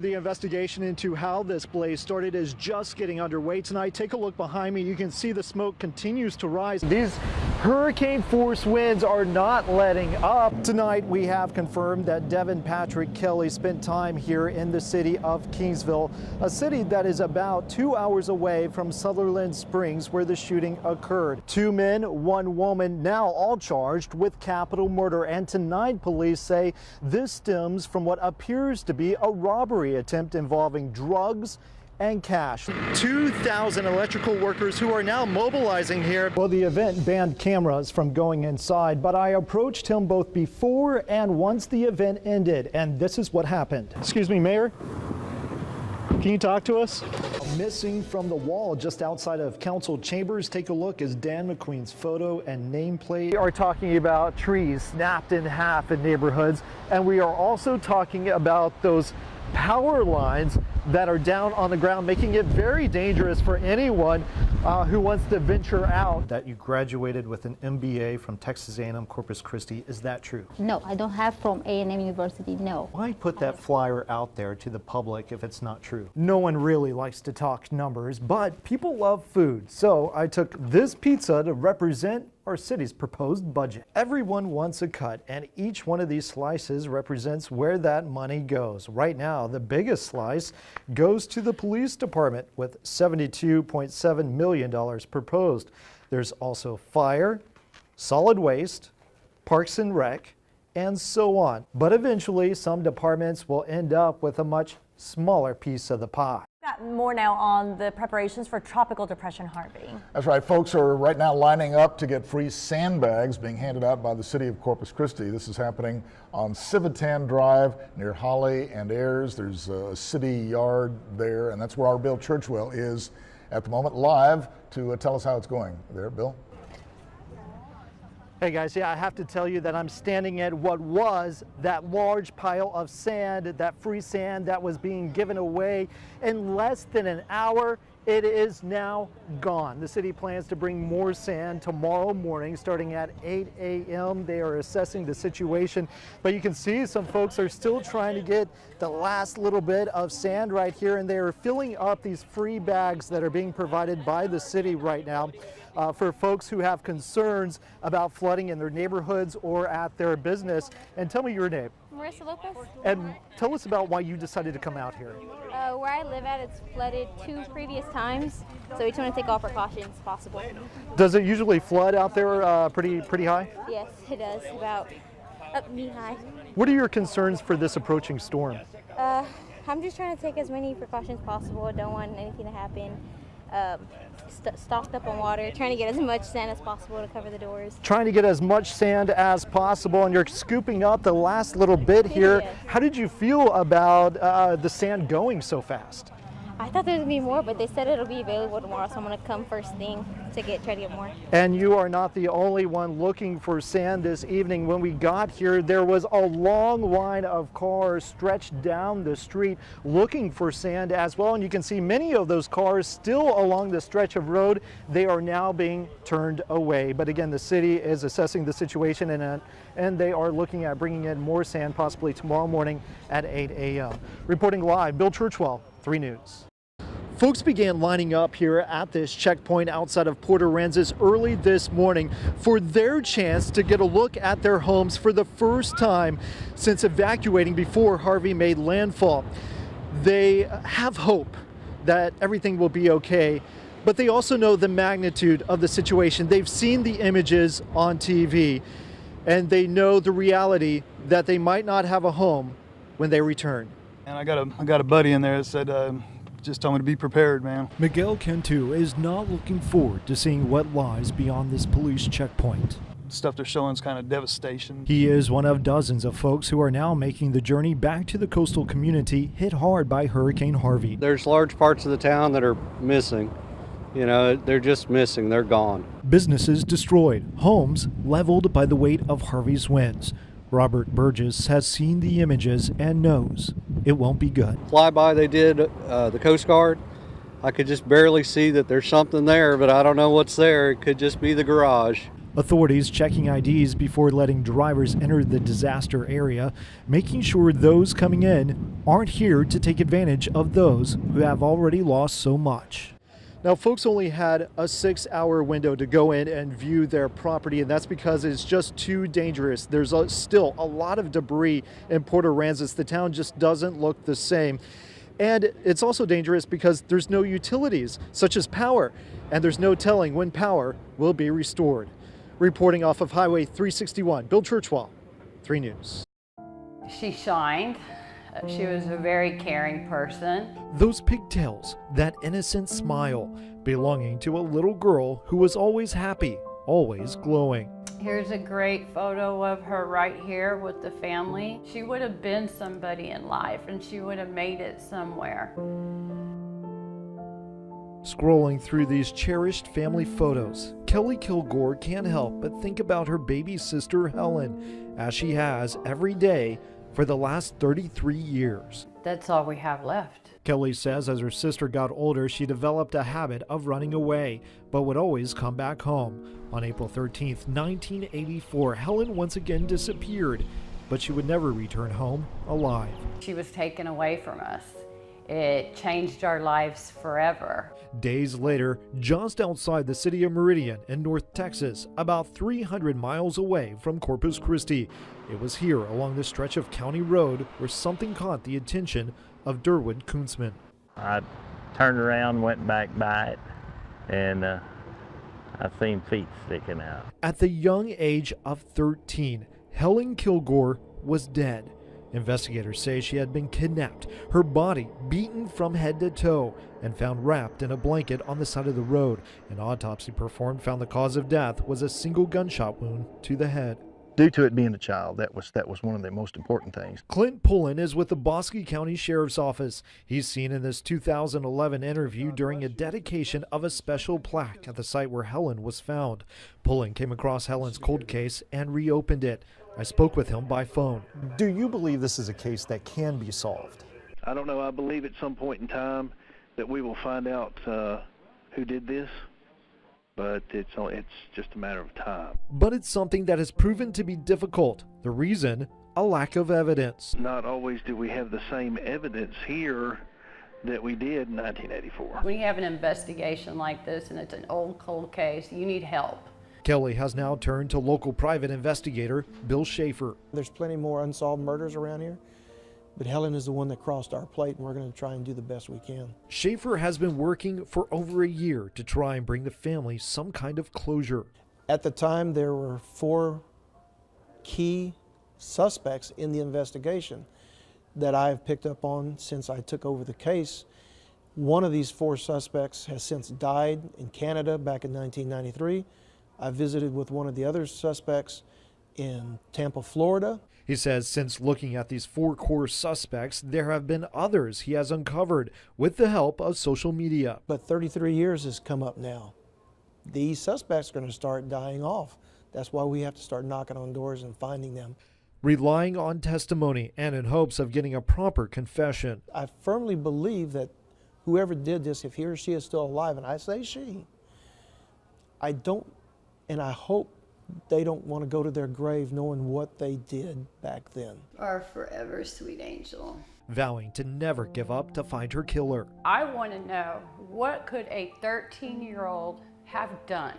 The investigation into how this blaze started is just getting underway tonight. Take a look behind me. You can see the smoke continues to rise. These hurricane force winds are not letting up. Tonight we have confirmed that Devin Patrick Kelly spent time here in the city of Kingsville, a city that is about 2 hours away from Sutherland Springs where the shooting occurred. 2 men, 1 woman, now all charged with capital murder. And tonight police say this stems from what appears to be a robbery attempt involving drugs and cash. 2,000 electrical workers who are now mobilizing here. Well, the event banned cameras from going inside, but I approached him both before and once the event ended, and this is what happened. Excuse me, Mayor, can you talk to us? Missing from the wall just outside of council chambers, take a look, is Dan McQueen's photo and nameplate. We are talking about trees snapped in half in neighborhoods, and we are also talking about those power lines that are down on the ground, making it very dangerous for anyone who wants to venture out. That you graduated with an MBA from Texas A&M Corpus Christi, is that true? No, I don't have from A&M University, no. Why put that flyer out there to the public if it's not true? No one really likes to talk numbers, but people love food. So I took this pizza to represent our city's proposed budget. Everyone wants a cut, and each one of these slices represents where that money goes. Right now, the biggest slice goes to the police department with $72.7 million proposed. There's also fire, solid waste, parks and rec, and so on. But eventually, some departments will end up with a much smaller piece of the pie. Got more now on the preparations for Tropical Depression Harvey. That's right. Folks are right now lining up to get free sandbags being handed out by the city of Corpus Christi. This is happening on Civitan Drive near Holly and Ayers. There's a city yard there, and that's where our Bill Churchwell is at the moment, live to tell us how it's going. There, Bill? Hey guys, yeah, I have to tell you that I'm standing at what was that large pile of sand, that free sand that was being given away in less than an hour. It is now gone. The city plans to bring more sand tomorrow morning starting at 8 a.m. They are assessing the situation, but you can see some folks are still trying to get the last little bit of sand right here, and they are filling up these free bags that are being provided by the city right now for folks who have concerns about flooding in their neighborhoods or at their business. And tell me your name. Marissa Lopez. And tell us about why you decided to come out here. Where I live at, it's flooded 2 previous times, so we just want to take all precautions possible. Does it usually flood out there pretty high? Yes, it does, about up knee high. What are your concerns for this approaching storm? I'm just trying to take as many precautions possible. I don't want anything to happen. Stocked up on water, trying to get as much sand as possible to cover the doors. Trying to get as much sand as possible, and you're scooping up the last little bit here. Yeah. How did you feel about the sand going so fast? I thought there would be more, but they said it'll be available tomorrow, so I'm going to come first thing to try to get more. And you are not the only one looking for sand this evening. When we got here, there was a long line of cars stretched down the street looking for sand as well. And you can see many of those cars still along the stretch of road. They are now being turned away. But again, the city is assessing the situation and they are looking at bringing in more sand possibly tomorrow morning at 8 a.m. Reporting live, Bill Churchwell, 3 News. Folks began lining up here at this checkpoint outside of Port Aransas early this morning for their chance to get a look at their homes for the first time since evacuating before Harvey made landfall. They have hope that everything will be okay, but they also know the magnitude of the situation. They've seen the images on TV, and they know the reality that they might not have a home when they return. And I got a buddy in there that said, just told me to be prepared, man. Miguel Cantu is not looking forward to seeing what lies beyond this police checkpoint. Stuff they're showing is kind of devastation. He is one of dozens of folks who are now making the journey back to the coastal community hit hard by Hurricane Harvey. There's large parts of the town that are missing. You know, they're just missing. They're gone. Businesses destroyed, homes leveled by the weight of Harvey's winds. Robert Burgess has seen the images and knows it won't be good. Flyby they did, the Coast Guard, I could just barely see that there's something there, but I don't know what's there. It could just be the garage. Authorities checking IDs before letting drivers enter the disaster area, making sure those coming in aren't here to take advantage of those who have already lost so much. Now, folks only had a 6-hour window to go in and view their property, and that's because it's just too dangerous. There's still a lot of debris in Port Aransas. The town just doesn't look the same. And it's also dangerous because there's no utilities, such as power, and there's no telling when power will be restored. Reporting off of Highway 361, Bill Churchwell, 3 News. She shined. She was a very caring person. Those pigtails, that innocent smile, belonging to a little girl who was always happy, always glowing. Here's a great photo of her right here with the family. She would have been somebody in life, and she would have made it somewhere. Scrolling through these cherished family photos, Kelly Kilgore can't help but think about her baby sister Helen, as she has every day for the last 33 years. That's all we have left. Kelly says as her sister got older, she developed a habit of running away, but would always come back home. On April 13th, 1984, Helen once again disappeared, but she would never return home alive. She was taken away from us. It changed our lives forever. Days later, just outside the city of Meridian in North Texas, about 300 miles away from Corpus Christi, it was here along the stretch of County Road where something caught the attention of Durwood Kuntzman. I turned around, went back by it, and I seen feet sticking out. At the young age of 13, Helen Kilgore was dead. Investigators say she had been kidnapped, her body beaten from head to toe, and found wrapped in a blanket on the side of the road. An autopsy performed found the cause of death was a single gunshot wound to the head. Due to it being a child, that was one of the most important things. Clint Pullen is with the Bosque County Sheriff's Office. He's seen in this 2011 interview during a dedication of a special plaque at the site where Helen was found. Pullen came across Helen's cold case and reopened it. I spoke with him by phone. Do you believe this is a case that can be solved? I don't know. I believe at some point in time that we will find out who did this, but it's just a matter of time. But it's something that has proven to be difficult. The reason? A lack of evidence. Not always do we have the same evidence here that we did in 1984. When you have an investigation like this and it's an old cold case, you need help. Kelly has now turned to local private investigator Bill Schaefer. There's plenty more unsolved murders around here, but Helen is the one that crossed our plate, and we're going to try and do the best we can. Schaefer has been working for over a year to try and bring the family some kind of closure. At the time, there were 4 key suspects in the investigation that I have picked up on since I took over the case. One of these 4 suspects has since died in Canada back in 1993. I visited with one of the other suspects in Tampa, Florida. He says since looking at these 4 core suspects, there have been others he has uncovered with the help of social media. But 33 years has come up now. These suspects are going to start dying off. That's why we have to start knocking on doors and finding them. Relying on testimony and in hopes of getting a proper confession. I firmly believe that whoever did this, if he or she is still alive, and I say she, I hope they don't want to go to their grave knowing what they did back then. Our forever sweet angel. Vowing to never give up to find her killer. I want to know, what could a 13-year-old have done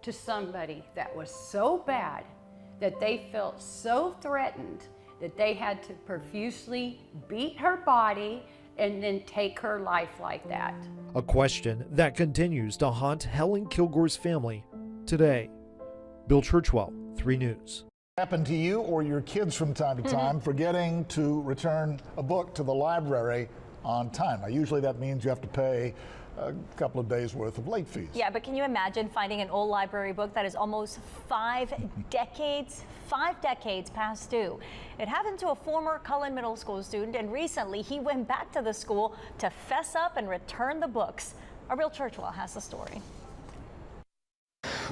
to somebody that was so bad that they felt so threatened that they had to profusely beat her body and then take her life like that? A question that continues to haunt Helen Kilgore's family today. Bill Churchwell, 3 News. Happen to you or your kids from time to time forgetting to return a book to the library on time? Now, usually that means you have to pay a couple of days worth of late fees. Yeah, but can you imagine finding an old library book that is almost 5 decades past due? It happened to a former Cullen Middle School student, and recently he went back to the school to fess up and return the books. Our Bill Churchwell has the story.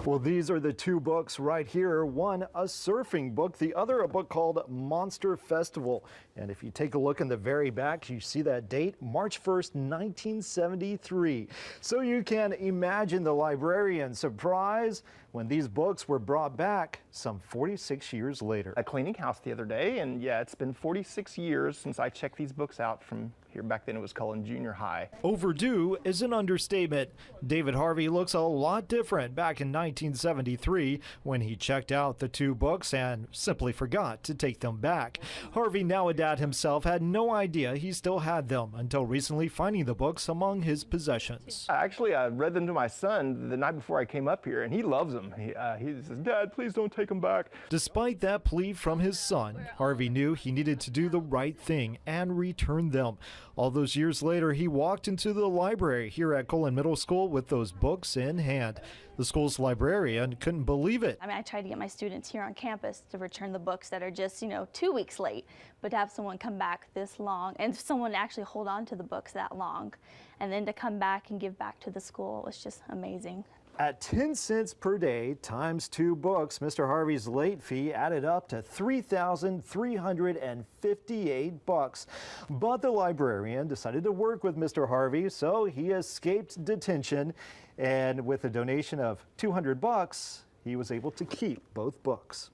Well, these are the 2 books right here. One, a surfing book. The other, a book called Monster Festival. And if you take a look in the very back, you see that date, March 1st, 1973. So you can imagine the librarian's surprise when these books were brought back some 46 years later. A cleaning house the other day, and yeah, it's been 46 years since I checked these books out from here. Back then it was Cullen Junior High. Overdue is an understatement. David Harvey looks a lot different back in 1973 when he checked out the two books and simply forgot to take them back. Harvey, now a dad himself, had no idea he still had them until recently finding the books among his possessions. Actually, I read them to my son the night before I came up here, and he loves them. He says, "Dad, please don't take them back." Despite that plea from his son, Harvey knew he needed to do the right thing and return them. All those years later, he walked into the library here at Cullen Middle School with those books in hand. The school's librarian couldn't believe it. I mean, I try to get my students here on campus to return the books that are just, 2 weeks late, but to have someone come back this long and someone actually hold on to the books that long and then to come back and give back to the school was just amazing. At 10 cents per day times 2 books, Mr. Harvey's late fee added up to $3,358. But the librarian decided to work with Mr. Harvey, so he escaped detention. And with a donation of $200, he was able to keep both books.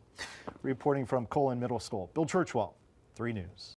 Reporting from Cullen Middle School, Bill Churchwell, 3 News.